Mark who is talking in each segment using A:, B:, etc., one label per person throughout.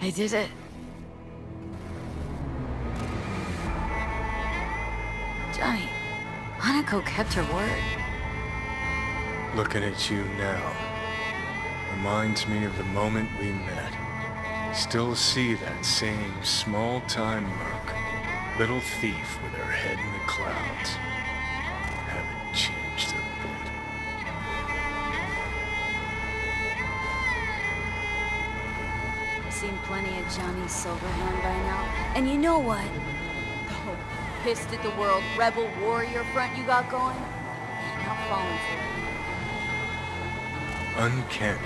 A: I did it. Johnny, Hanako kept her word.
B: Looking at you now reminds me of the moment we met. Still see that same small-time merc, little thief with her head in the clouds. Haven't changed a bit.
A: I've seen plenty of Johnny Silverhand by now. And you know what? The whole pissed at the world rebel warrior front you got going? Not falling for it.
B: Uncanny.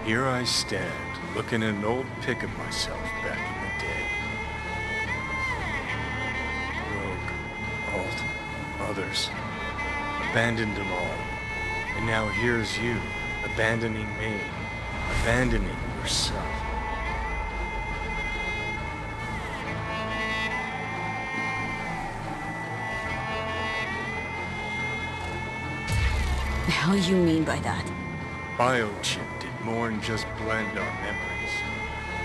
B: Here I stand, looking at an old pic of myself back in the day. Rogue, alt, others. Abandoned them all. And now here's you, abandoning me. Abandoning yourself.
A: The hell you mean by that?
B: Biochip did more than just blend our memories.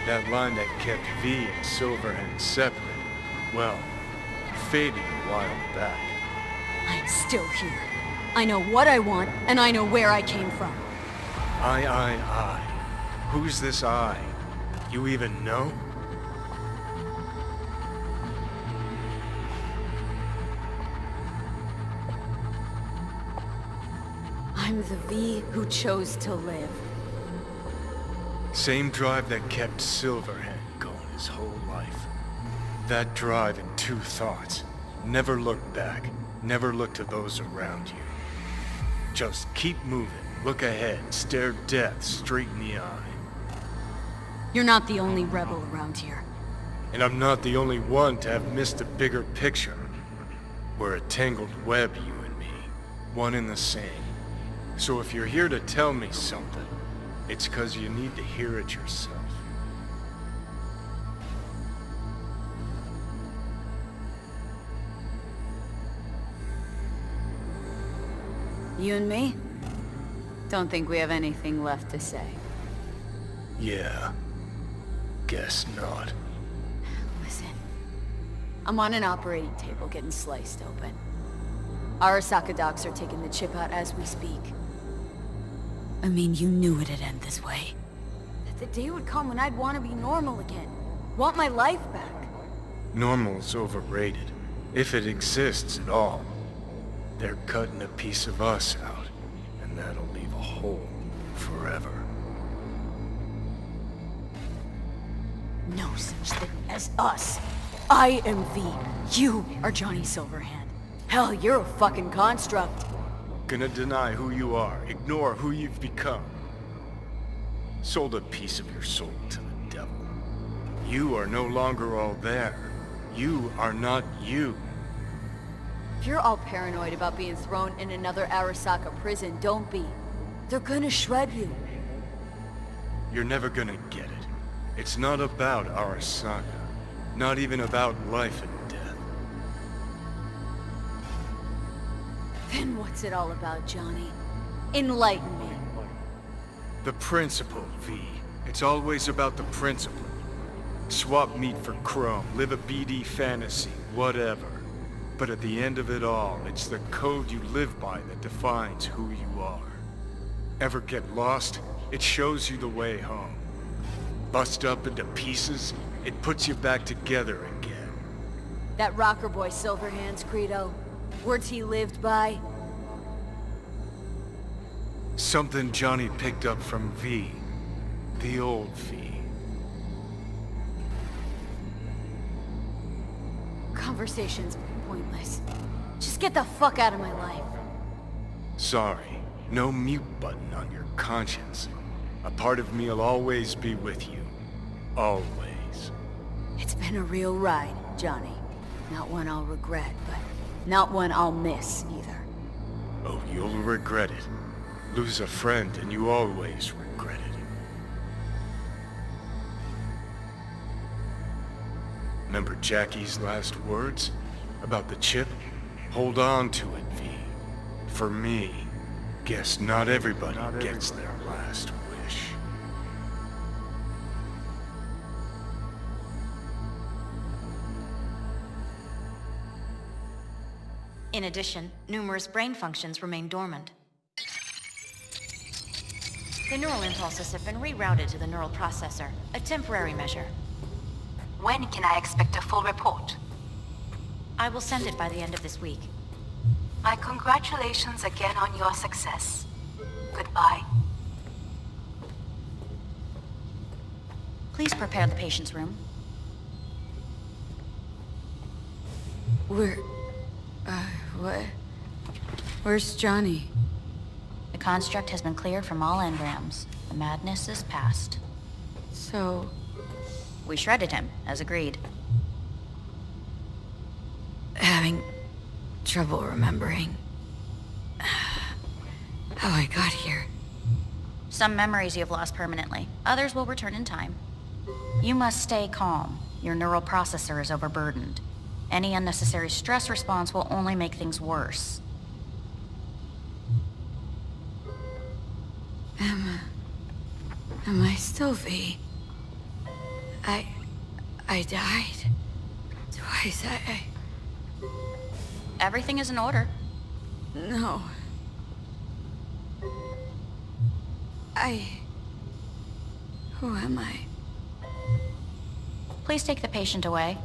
B: That line that kept V and Silverhand separate, well, faded a while back.
A: I'm still here. I know what I want, and I know where I came from.
B: I. Who's this I? You even know?
A: I'm the V who chose to live.
B: Same drive that kept Silverhand going his whole life. That drive and two thoughts. Never look back. Never look to those around you. Just keep moving. Look ahead. Stare death straight in the eye.
A: You're not the only rebel around here.
B: And I'm not the only one to have missed the bigger picture. We're a tangled web, you and me. One and the same. So if you're here to tell me something, it's 'cause you need to hear it yourself.
A: You and me? Don't think we have anything left to say.
B: Yeah. Guess not.
A: Listen. I'm on an operating table getting sliced open. Arasaka docs are taking the chip out as we speak. I mean, you knew it'd end this way. That the day would come when I'd want to be normal again. Want my life back.
B: Normal's overrated. If it exists at all. They're cutting a piece of us out, and that'll leave a hole forever.
A: No such thing as us. I am V. You are Johnny Silverhand. Hell, you're a fucking construct.
B: Gonna deny who you are, ignore who you've become. Sold a piece of your soul to the devil. You are no longer all there. You are not you.
A: If you're all paranoid about being thrown in another Arasaka prison, don't be. They're gonna shred you.
B: You're never gonna get it. It's not about Arasaka. Not even about life and death.
A: Then what's it all about, Johnny? Enlighten me.
B: The principle, V. It's always about the principle. Swap meat for chrome, live a BD fantasy, whatever. But at the end of it all, it's the code you live by that defines who you are. Ever get lost? It shows you the way home. Bust up into pieces, it puts you back together again.
A: That rocker boy Silverhand's credo. Words he lived by.
B: Something Johnny picked up from V. The old V.
A: Conversation's pointless. Just get the fuck out of my life.
B: Sorry, no mute button on your conscience. A part of me'll always be with you. Always.
A: It's been a real ride, Johnny. Not one I'll regret, but not one I'll miss either.
B: Oh, you'll regret it. Lose a friend and you always regret it. Remember Jackie's last words? About the chip? Hold on to it, V. For me, guess not everybody gets their last wish.
C: In addition, numerous brain functions remain dormant. The neural impulses have been rerouted to the neural processor, a temporary measure.
D: When can I expect a full report?
C: I will send it by the end of this week.
D: My congratulations again on your success. Goodbye.
C: Please prepare the patient's room.
A: What? Where's Johnny?
C: The construct has been cleared from all engrams. The madness is past.
A: So...
C: We shredded him, as agreed.
A: having trouble remembering how I got here.
C: Some memories you have lost permanently. Others will return in time. You must stay calm. Your neural processor is overburdened. Any unnecessary stress response will only make things worse.
A: Am I still V? I died twice.
C: Everything is in order.
A: No. Who am I?
C: Please take the patient away.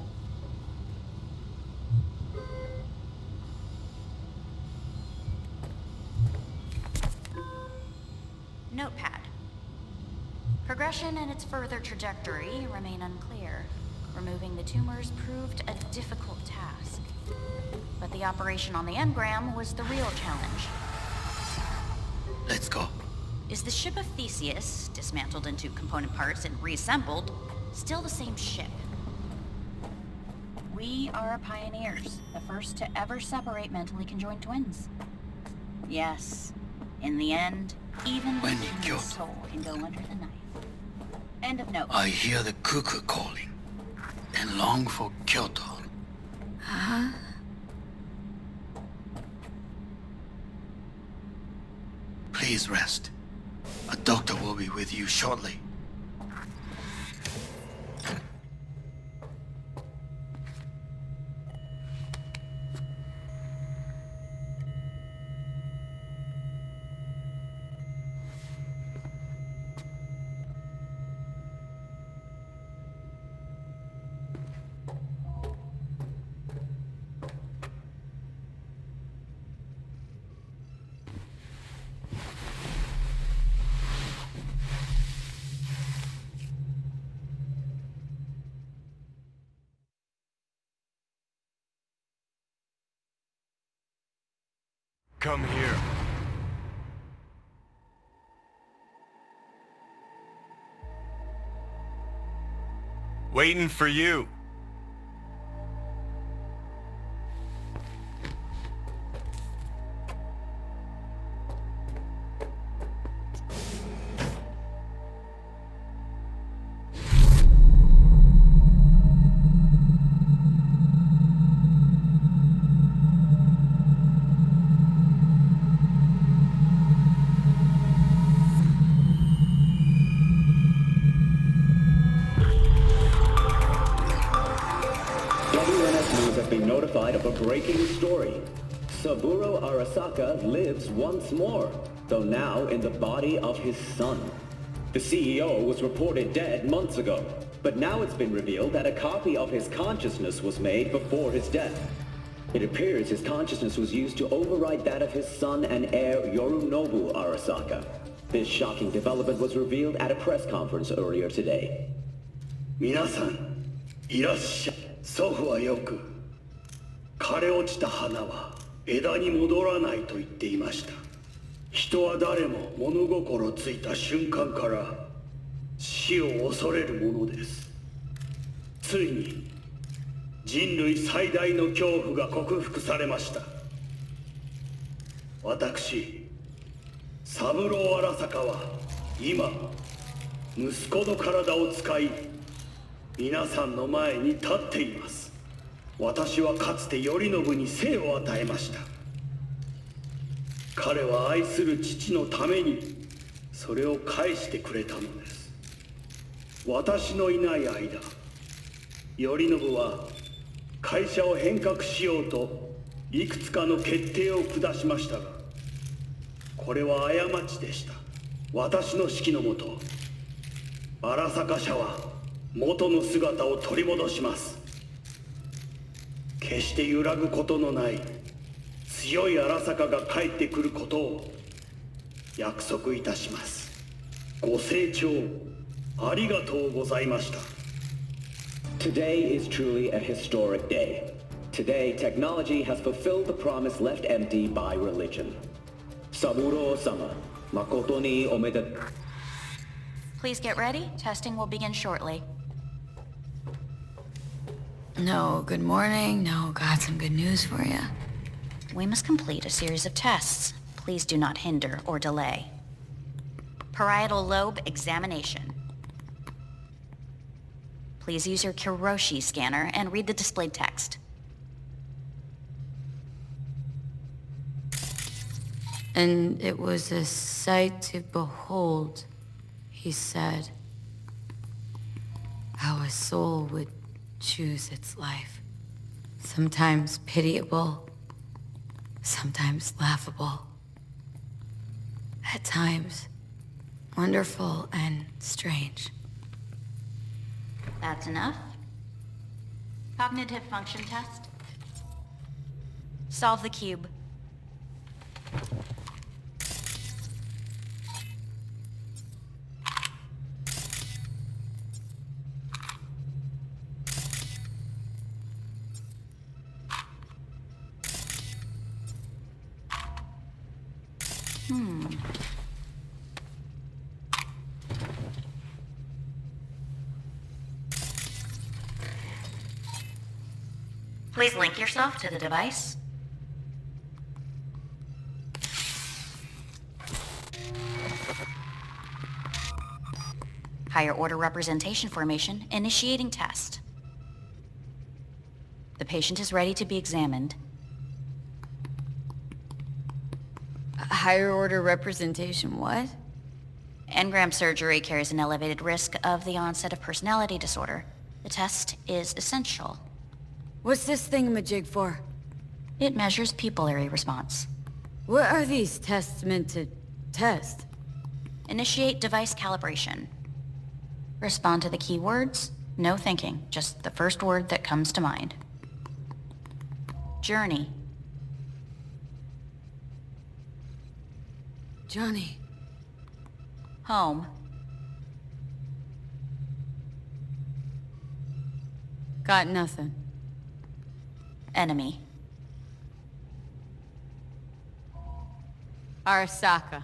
C: Notepad. Progression and its further trajectory remain unclear. Removing the tumors proved a difficult task. But the operation on the engram was the real challenge.
E: Let's go.
C: Is the ship of Theseus, dismantled into component parts and reassembled, still the same ship? We are pioneers, the first to ever separate mentally conjoined twins. Yes, in the end, even the
E: When you
C: human
E: killed,
C: soul can go under the knife. End of note.
E: I hear the cuckoo calling and long for Kyoto.
A: Huh?
E: Please rest. A doctor will be with you shortly.
B: Come here. Waiting for you.
F: Of a breaking story. Saburo Arasaka lives once more, though now in the body of his son. The CEO was reported dead months ago, but now it's been revealed that a copy of his consciousness was made before his death. It appears his consciousness was used to override that of his son and heir Yorinobu Arasaka. This shocking development was revealed at a press conference earlier today.
G: 皆さん、いらっしゃい。祖父はよく枯れ落ちた花は枝に戻らないと言っていました。人は誰も物心ついた瞬間から死を恐れるものです。ついに人類最大の恐怖が克服されました。私、三郎荒坂は今息子の体を使い皆さんの前に立っています。私はかつて頼信に生を与えました。彼は愛する父のためにそれを返してくれたのです。私のいない間、頼信は会社を変革しようといくつかの決定を下しましたが、これは過ちでした。私の指揮のもと、荒坂社は元の姿を取り戻します。決して揺らぐことのない強い荒坂が帰ってくることを約束いたします。ご清聴ありがとうございました。
F: Today is truly a historic day. Today, technology has fulfilled the promise left empty by religion. Saburo-sama, makoto ni omedetou.
C: Please get ready. Testing will begin shortly.
A: No, good morning. No, got some good news for you.
C: We must complete a series of tests. Please do not hinder or delay. Parietal lobe examination. Please use your Kiroshi scanner and read the displayed text.
A: And it was a sight to behold, he said, how a soul would choose its life. Sometimes pitiable, sometimes laughable. At times, wonderful and strange.
C: That's enough. Cognitive function test. Solve the cube. Please link yourself to the device. Higher order representation formation, initiating test. The patient is ready to be examined.
A: Higher order representation, what?
C: Engram surgery carries an elevated risk of the onset of personality disorder. The test is essential.
A: What's this thingamajig for?
C: It measures pupillary response.
A: What are these tests meant to test?
C: Initiate device calibration. Respond to the keywords. No thinking, just the first word that comes to mind. Journey.
A: Johnny.
C: Home.
A: Got nothing.
C: Enemy.
A: Arasaka.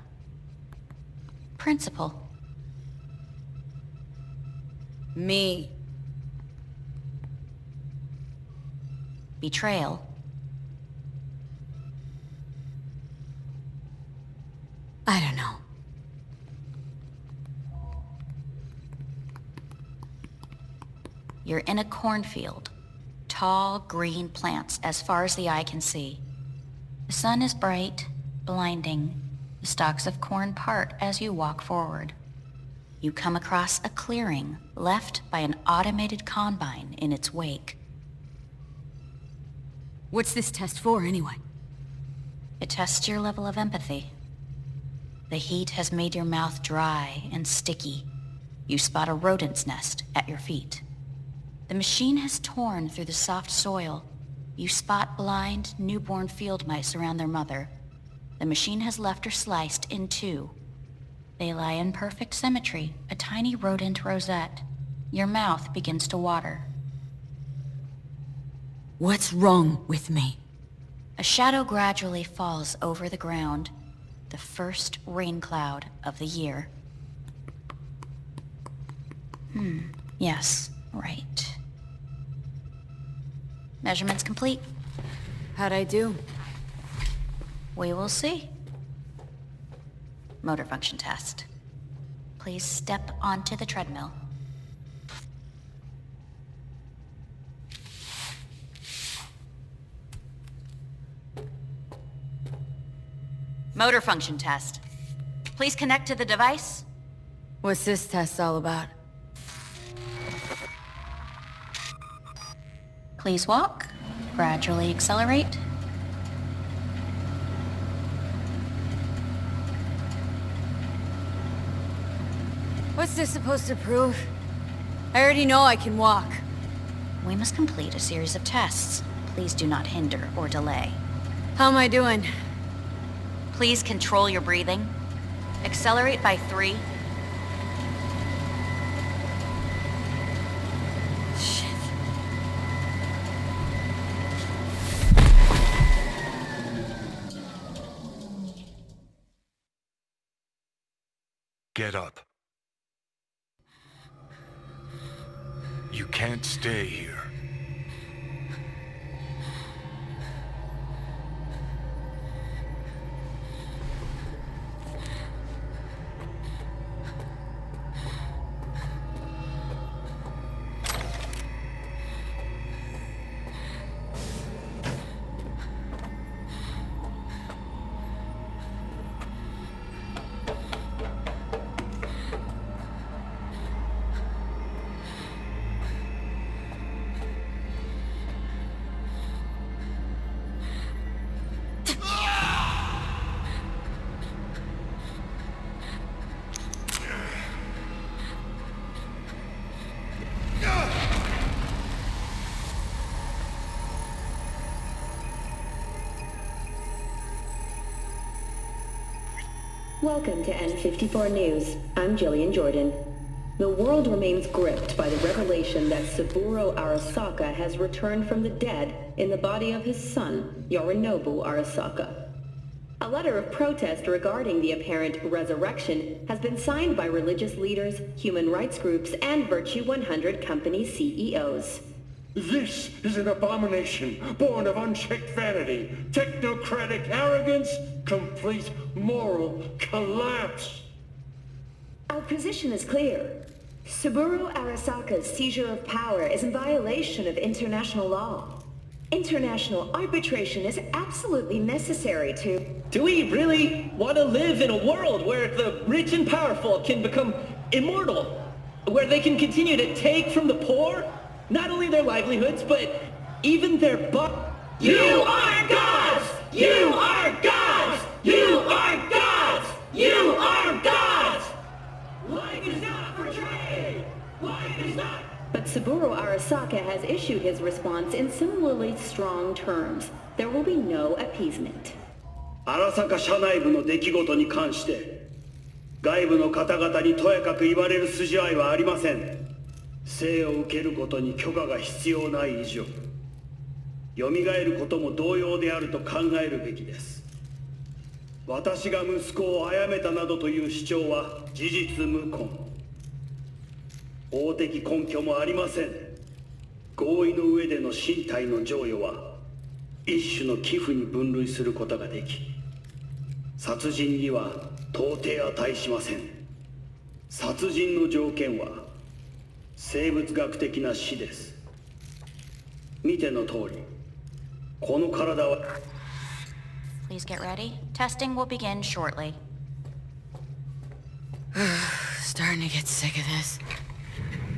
C: Principal.
A: Me.
C: Betrayal.
A: I don't know.
C: You're in a cornfield. Tall, green plants as far as the eye can see. The sun is bright, blinding. The stalks of corn part as you walk forward. You come across a clearing left by an automated combine in its wake.
A: What's this test for, anyway?
C: It tests your level of empathy. The heat has made your mouth dry and sticky. You spot a rodent's nest at your feet. The machine has torn through the soft soil. You spot blind, newborn field mice around their mother. The machine has left her sliced in two. They lie in perfect symmetry, a tiny rodent rosette. Your mouth begins to water.
A: What's wrong with me?
C: A shadow gradually falls over the ground. The first rain cloud of the year. Yes, right. Measurements complete.
A: How'd I do?
C: We will see. Motor function test. Please step onto the treadmill. Motor function test. Please connect to the device.
A: What's this test all about?
C: Please walk. Gradually accelerate.
A: What's this supposed to prove? I already know I can walk.
C: We must complete a series of tests. Please do not hinder or delay.
A: How am I doing?
C: Please control your breathing. Accelerate by 3.
A: Shit.
B: Get up. You can't stay here.
H: Welcome to N54 News. I'm Jillian Jordan. The world remains gripped by the revelation that Saburo Arasaka has returned from the dead in the body of his son, Yorinobu Arasaka. A letter of protest regarding the apparent resurrection has been signed by religious leaders, human rights groups, and Virtue 100 company CEOs.
G: This is an abomination born of unchecked vanity, technocratic arrogance, complete moral collapse.
H: Our position is clear. Saburo Arasaka's seizure of power is in violation of international law. International arbitration is absolutely necessary to...
I: Do we really want to live in a world where the rich and powerful can become immortal? Where they can continue to take from the poor? Not only their livelihoods, but even their You are gods! You are gods! You are gods! You are gods! Life is not portrayed! Life is not...
H: But Saburo Arasaka has issued his response in similarly strong terms. There will be no appeasement.
G: Arasaka 社内部の出来事に関して、外部の方々にとやかく言われる筋合いはありません。生を受けることに許可が必要ない以上、蘇ることも同様であると考えるべきです。私が息子を殺めたなどという主張は事実無根。法的根拠もありません。合意の上での身体の贈与は一種の寄付に分類することができ、殺人には到底値しません。殺人の条件は生物学的な死です。見ての通り、この体は
C: Please get ready. Testing will begin shortly.
A: Starting to get sick of this.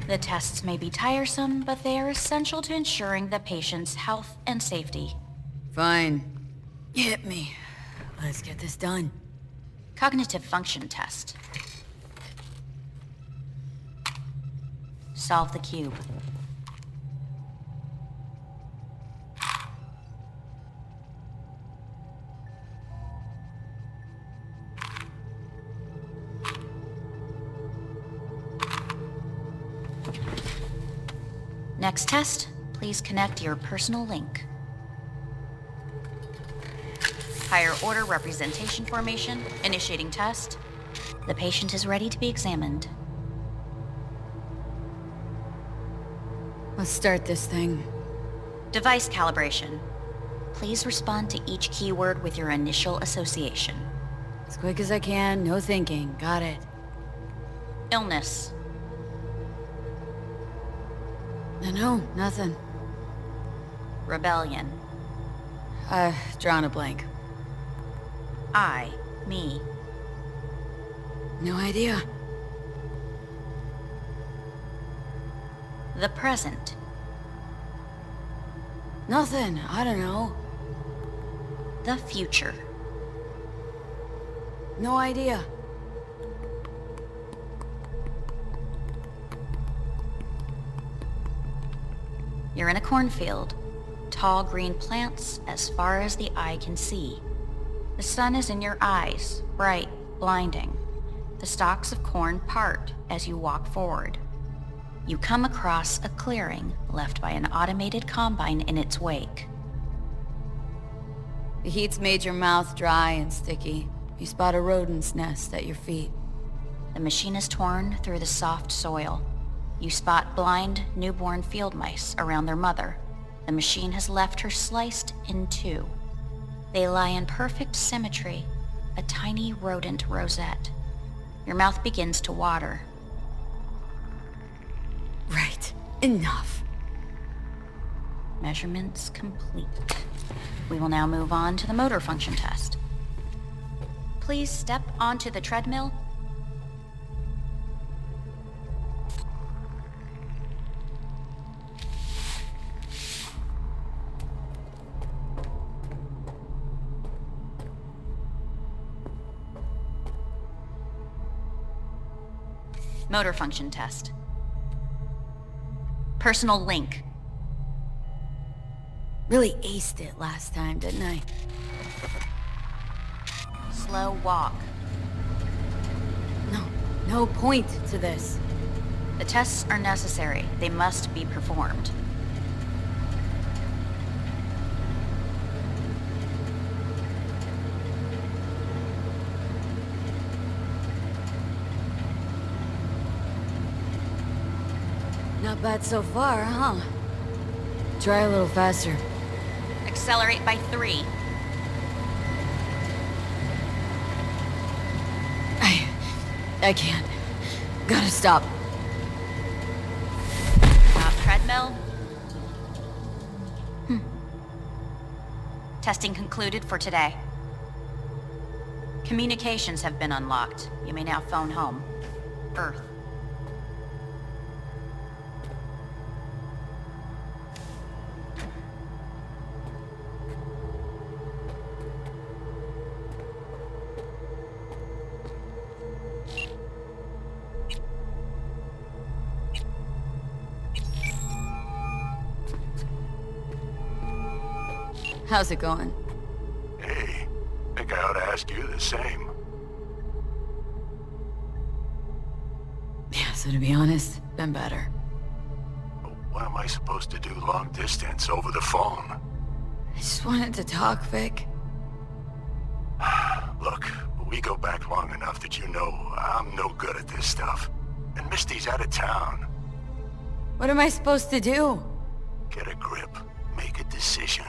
C: The tests may be tiresome, but they are essential to ensuring the patient's health and safety.
A: Fine. Hit me. Let's get this done.
C: Cognitive function test. Solve the cube. Next test, please connect your personal link. Higher order representation formation, initiating test. The patient is ready to be examined.
A: Let's start this thing.
C: Device calibration. Please respond to each keyword with your initial association.
A: As quick as I can, no thinking. Got it.
C: Illness.
A: No, nothing.
C: Rebellion.
A: Drawn a blank.
C: I, me.
A: No idea.
C: The present.
A: Nothing. I don't know.
C: The future.
A: No idea.
C: You're in a cornfield. Tall green plants as far as the eye can see. The sun is in your eyes, bright, blinding. The stalks of corn part as you walk forward. You come across a clearing left by an automated combine in its wake.
A: The heat's made your mouth dry and sticky. You spot a rodent's nest at your feet.
C: The machine is torn through the soft soil. You spot blind, newborn field mice around their mother. The machine has left her sliced in two. They lie in perfect symmetry, a tiny rodent rosette. Your mouth begins to water.
A: Right. Enough.
C: Measurements complete. We will now move on to the motor function test. Please step onto the treadmill. Motor function test. Personal link.
A: Really aced it last time, didn't I?
C: Slow walk.
A: No point to this.
C: The tests are necessary. They must be performed.
A: Not bad so far, huh? Try a little faster.
C: Accelerate by 3.
A: I can't. Gotta stop.
C: Stop treadmill. Testing concluded for today. Communications have been unlocked. You may now phone home. Earth.
A: How's it going?
J: Hey, think I ought to ask you the same.
A: Yeah, so to be honest, been better.
J: What am I supposed to do long distance over the phone?
A: I just wanted to talk, Vic.
J: Look, we go back long enough that you know I'm no good at this stuff. And Misty's out of town.
A: What am I supposed to do?
J: Get a grip. Make a decision.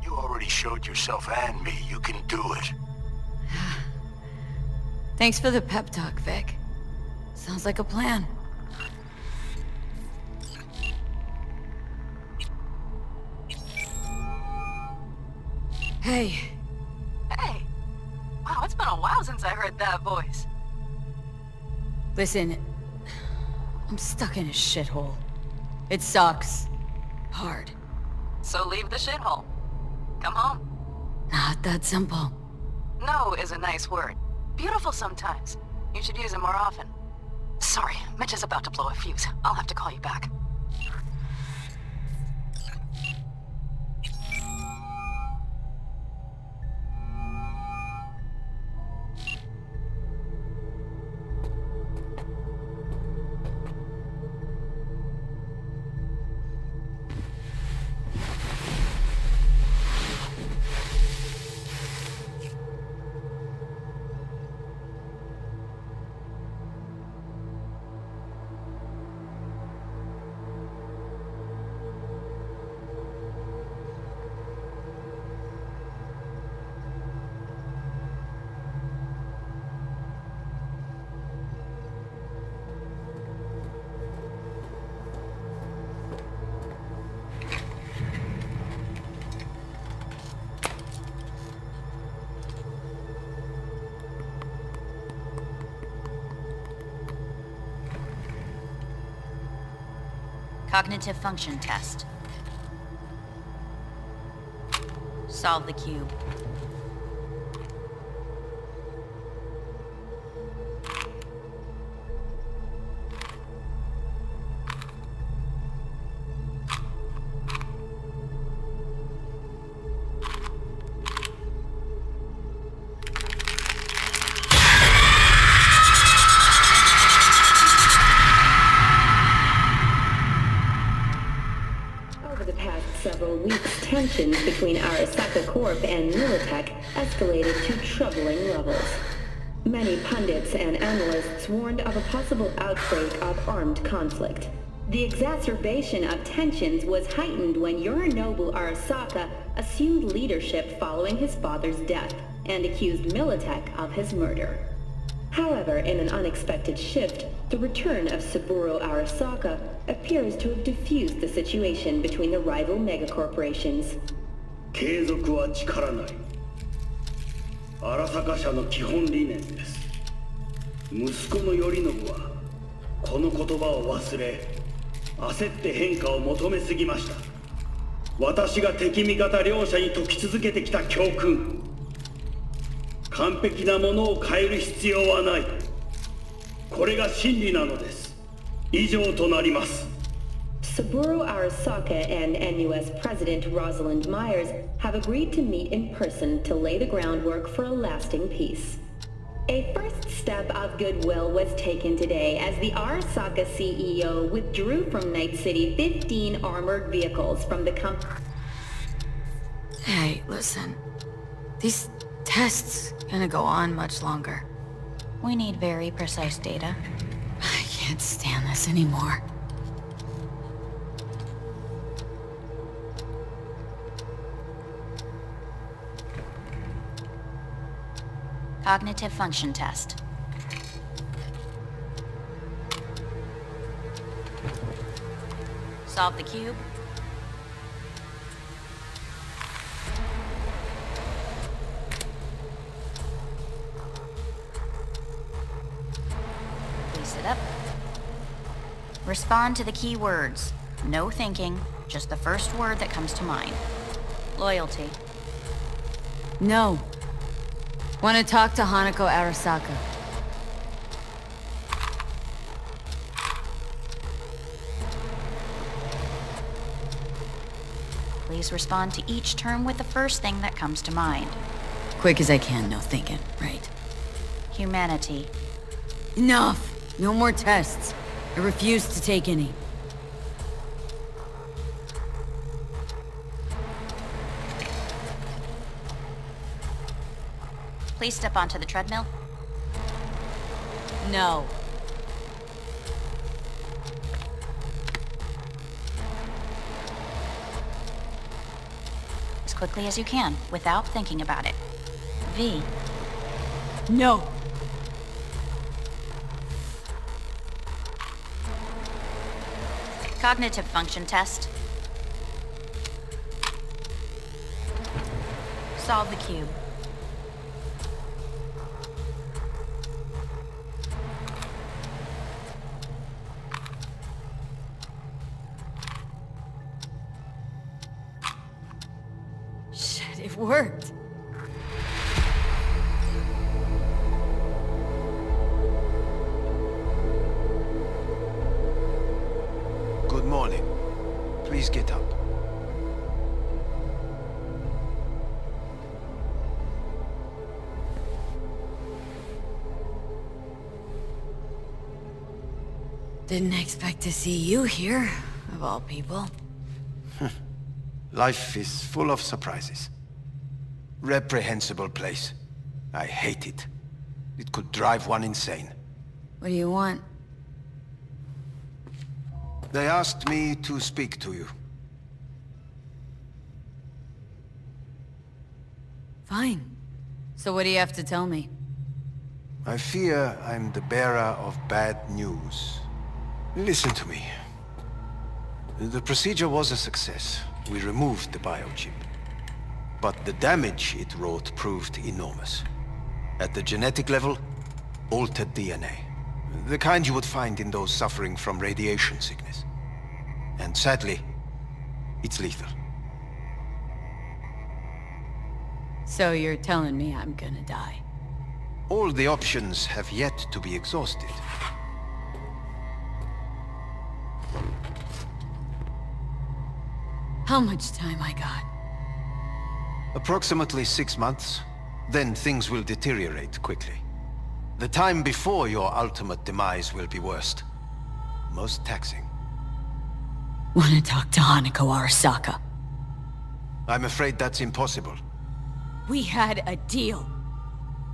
J: You already showed yourself and me you can do it.
A: Thanks for the pep talk, Vic. Sounds like a plan. Hey.
D: Hey. Wow, it's been a while since I heard that voice.
A: Listen, I'm stuck in a shithole. It sucks. Hard.
D: So leave the shithole. Come home.
A: Not that simple.
D: No is a nice word. Beautiful sometimes. You should use it more often. Sorry, Mitch is about to blow a fuse. I'll have to call you back.
C: Cognitive function test. Solve the cube.
H: tensions between Arasaka Corp and Militech escalated to troubling levels. Many pundits and analysts warned of a possible outbreak of armed conflict. The exacerbation of tensions was heightened when Yorinobu Arasaka assumed leadership following his father's death and accused Militech of his murder. However, in an unexpected shift, the return of Saburo Arasaka appears to have diffused the situation between the rival megacorporations.
G: 継続は力なり。荒坂社の基本理念です。息子の頼信はこの言葉を忘れ、焦って変化を求めすぎました。私が敵味方両者に説き続けてきた教訓。完璧なものを変える必要はない。これが真理なのです。以上となります。
H: Saburo Arasaka and NUS President Rosalind Myers have agreed to meet in person to lay the groundwork for a lasting peace. A first step of goodwill was taken today as the Arasaka CEO withdrew from Night City 15 armored vehicles from the company.
A: Hey, listen. These tests gonna go on much longer.
C: We need very precise data.
A: I can't stand this anymore.
C: Cognitive function test. Solve the cube. Please sit up. Respond to the key words. No thinking, just the first word that comes to mind. Loyalty.
A: No. Want to talk to Hanako Arasaka.
C: Please respond to each term with the first thing that comes to mind.
A: Quick as I can, no thinking, right?
C: Humanity.
A: Enough! No more tests. I refuse to take any.
C: Please step onto the treadmill.
A: No.
C: As quickly as you can, without thinking about it. V.
A: No.
C: Cognitive function test. Solve the cube.
A: It worked.
J: Good morning. Please get up.
A: Didn't expect to see you here, of all people.
J: Life is full of surprises. Reprehensible place. I hate it. It could drive one insane.
A: What do you want?
J: They asked me to speak to you.
A: Fine. So what do you have to tell me?
J: I fear I'm the bearer of bad news. Listen to me. The procedure was a success. We removed the biochip. But the damage it wrought proved enormous. At the genetic level, altered DNA. The kind you would find in those suffering from radiation sickness. And sadly, it's lethal.
A: So you're telling me I'm gonna die?
J: All the options have yet to be exhausted.
A: How much time I got?
J: Approximately 6 months. Then things will deteriorate quickly. The time before your ultimate demise will be worst. Most taxing.
A: Wanna talk to Hanako Arasaka?
J: I'm afraid that's impossible.
A: We had a deal.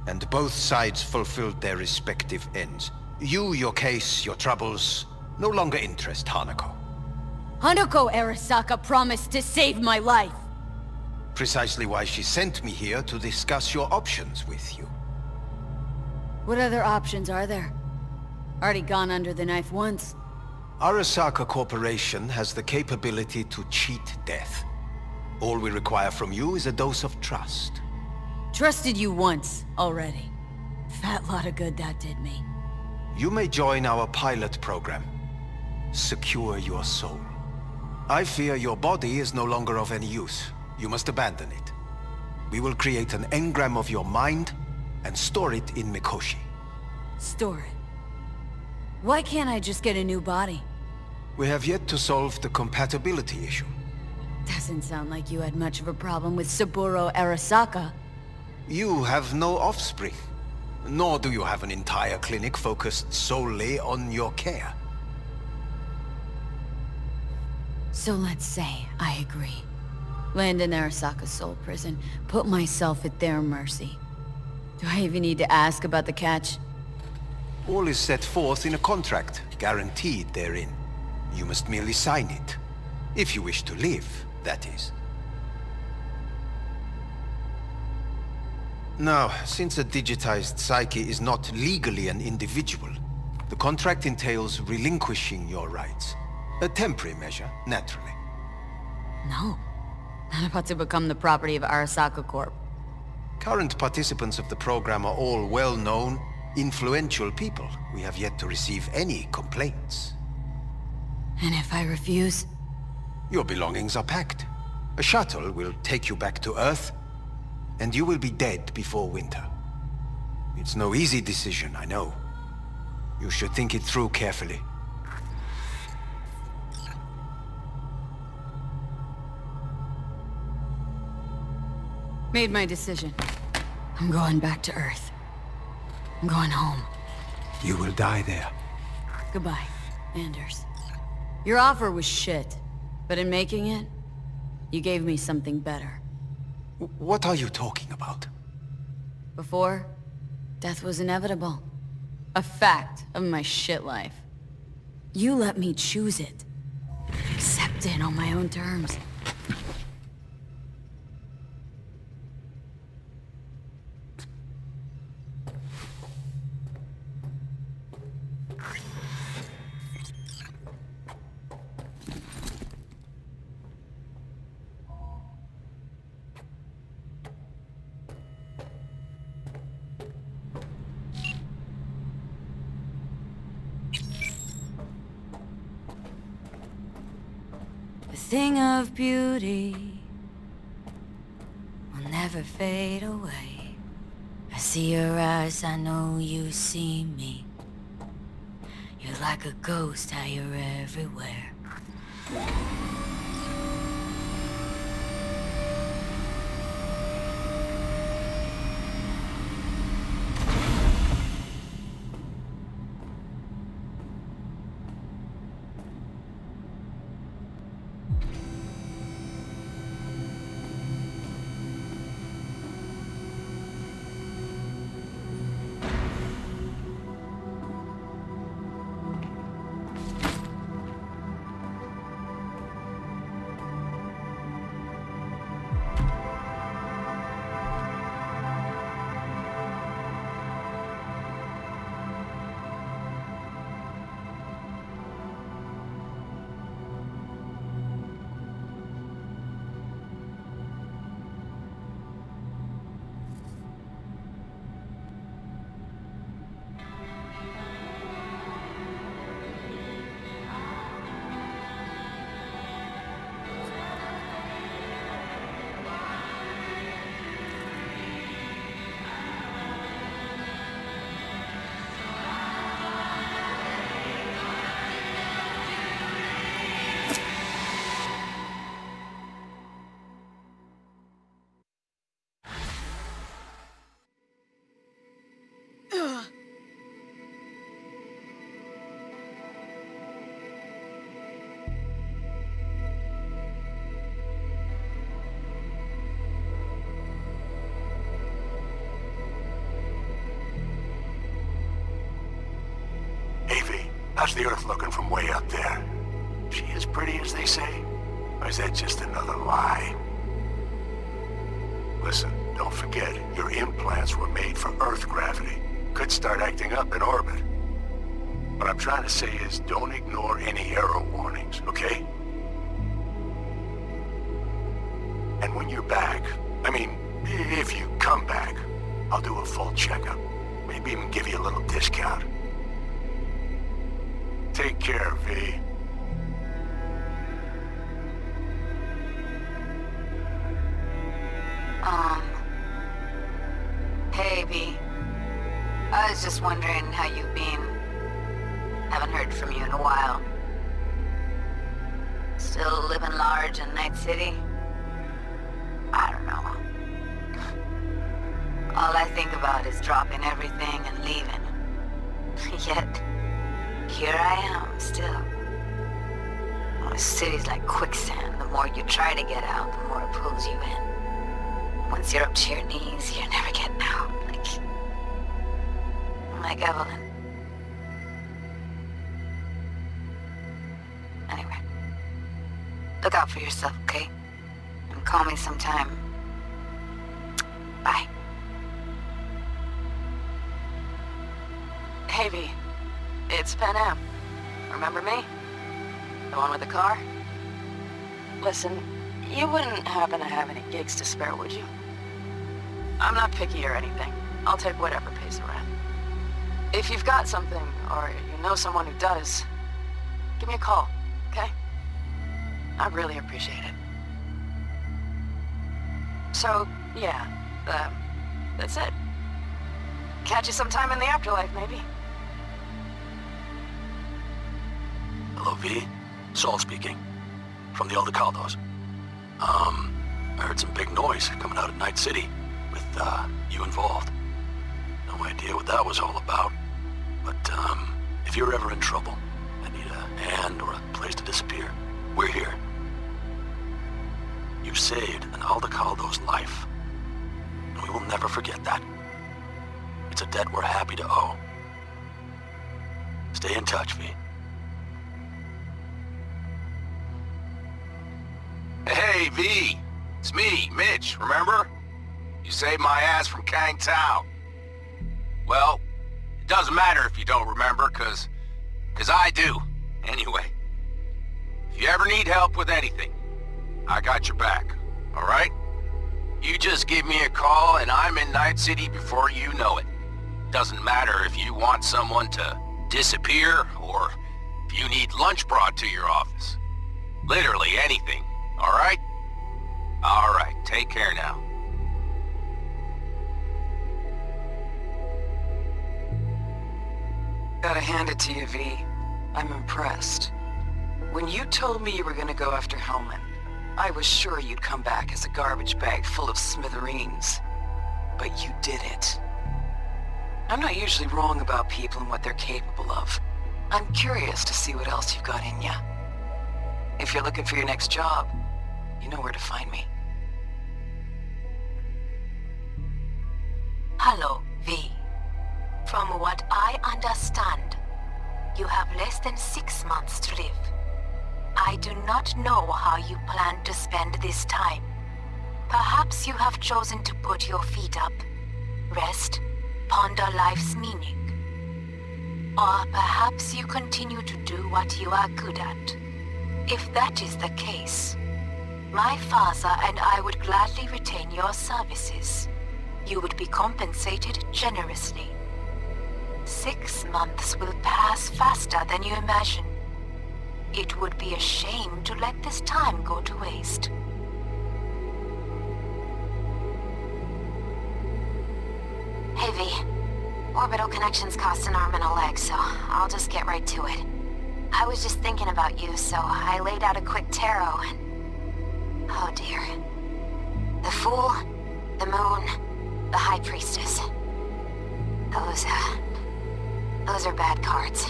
J: And both sides fulfilled their respective ends. You, your case, your troubles, no longer interest Hanako.
A: Hanako Arasaka promised to save my life.
J: Precisely why she sent me here to discuss your options with you.
A: What other options are there? Already gone under the knife once.
J: Arasaka Corporation has the capability to cheat death. All we require from you is a dose of trust.
A: Trusted you once, already. Fat lot of good that did me.
J: You may join our pilot program. Secure your soul. I fear your body is no longer of any use. You must abandon it. We will create an engram of your mind and store it in Mikoshi.
A: Store it? Why can't I just get a new body?
J: We have yet to solve the compatibility issue.
A: Doesn't sound like you had much of a problem with Saburo Arasaka.
J: You have no offspring. Nor do you have an entire clinic focused solely on your care.
A: So let's say I agree. Land in Arasaka's soul prison, put myself at their mercy. Do I even need to ask about the catch?
J: All is set forth in a contract, guaranteed therein. You must merely sign it. If you wish to live, that is. Now, since a digitized psyche is not legally an individual, the contract entails relinquishing your rights. A temporary measure, naturally.
A: No. Not about to become the property of Arasaka Corp.
J: Current participants of the program are all well-known, influential people. We have yet to receive any complaints.
A: And if I refuse?
J: Your belongings are packed. A shuttle will take you back to Earth, and you will be dead before winter. It's no easy decision, I know. You should think it through carefully.
A: Made my decision. I'm going back to Earth. I'm going home.
J: You will die there.
A: Goodbye, Anders. Your offer was shit, but in making it, you gave me something better.
J: What are you talking about?
A: Before, death was inevitable. A fact of my shit life. You let me choose it. Accept it on my own terms. Thing of beauty will never fade away. I see your eyes, I know you see me. You're like a ghost, how you're everywhere.
K: How's the Earth looking from way up there? She as pretty as they say? Or is that just another lie? Listen, don't forget, your implants were made for Earth gravity. Could start acting up in orbit. What I'm trying to say is, don't ignore any error warnings, okay? And when you're back, I mean, if you come back, I'll do a full checkup. Maybe even give you a little discount. Take care, V.
D: Hey, V. I was just wondering how you've been. Haven't heard from you in a while. Still living large in Night City? I don't know. All I think about is dropping everything and leaving. Yet, here I am, still. Oh, the city's like quicksand. The more you try to get out, the more it pulls you in. Once you're up to your knees, you're never getting out. Like Evelyn. Anyway. Look out for yourself, okay? And call me sometime. Bye. Hey, V. It's Pan Am. Remember me? The one with the car? Listen, you wouldn't happen to have any gigs to spare, would you? I'm not picky or anything. I'll take whatever pays the rent. If you've got something, or you know someone who does, give me a call, okay? I'd really appreciate it. So, yeah, that's it. Catch you sometime in the afterlife, maybe.
K: Hello, V. Saul speaking. From the Aldecaldos. I heard some big noise coming out of Night City with, you involved. No idea what that was all about. But, if you're ever in trouble and need a hand or a place to disappear, we're here. You saved an Aldecaldo's life. And we will never forget that. It's a debt we're happy to owe. Stay in touch, V.
L: Hey, V. It's me, Mitch, remember? You saved my ass from Kang Tao. Well, it doesn't matter if you don't remember, cause I do. Anyway, if you ever need help with anything, I got your back, alright? You just give me a call and I'm in Night City before you know it. Doesn't matter if you want someone to disappear or if you need lunch brought to your office. Literally anything, alright? Alright, take care now.
M: Gotta hand it to you, V. I'm impressed. When you told me you were gonna go after Hellman, I was sure you'd come back as a garbage bag full of smithereens. But you didn't. I'm not usually wrong about people and what they're capable of. I'm curious to see what else you've got in ya. If you're looking for your next job, you know where to find me.
N: Hello, V. From what I understand, you have less than 6 months to live. I do not know how you plan to spend this time. Perhaps you have chosen to put your feet up, rest, ponder life's meaning. Or perhaps you continue to do what you are good at. If that is the case, my father and I would gladly retain your services. You would be compensated generously. 6 months will pass faster than you imagine. It would be a shame to let this time go to waste.
O: Hey, V. Orbital connections cost an arm and a leg, so I'll just get right to it. I was just thinking about you, so I laid out a quick tarot and... oh dear. The Fool, the Moon, the High Priestess. Those are bad cards.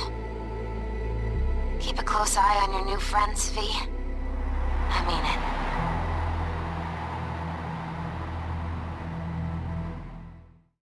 O: Keep a close eye on your new friends, V. I mean it.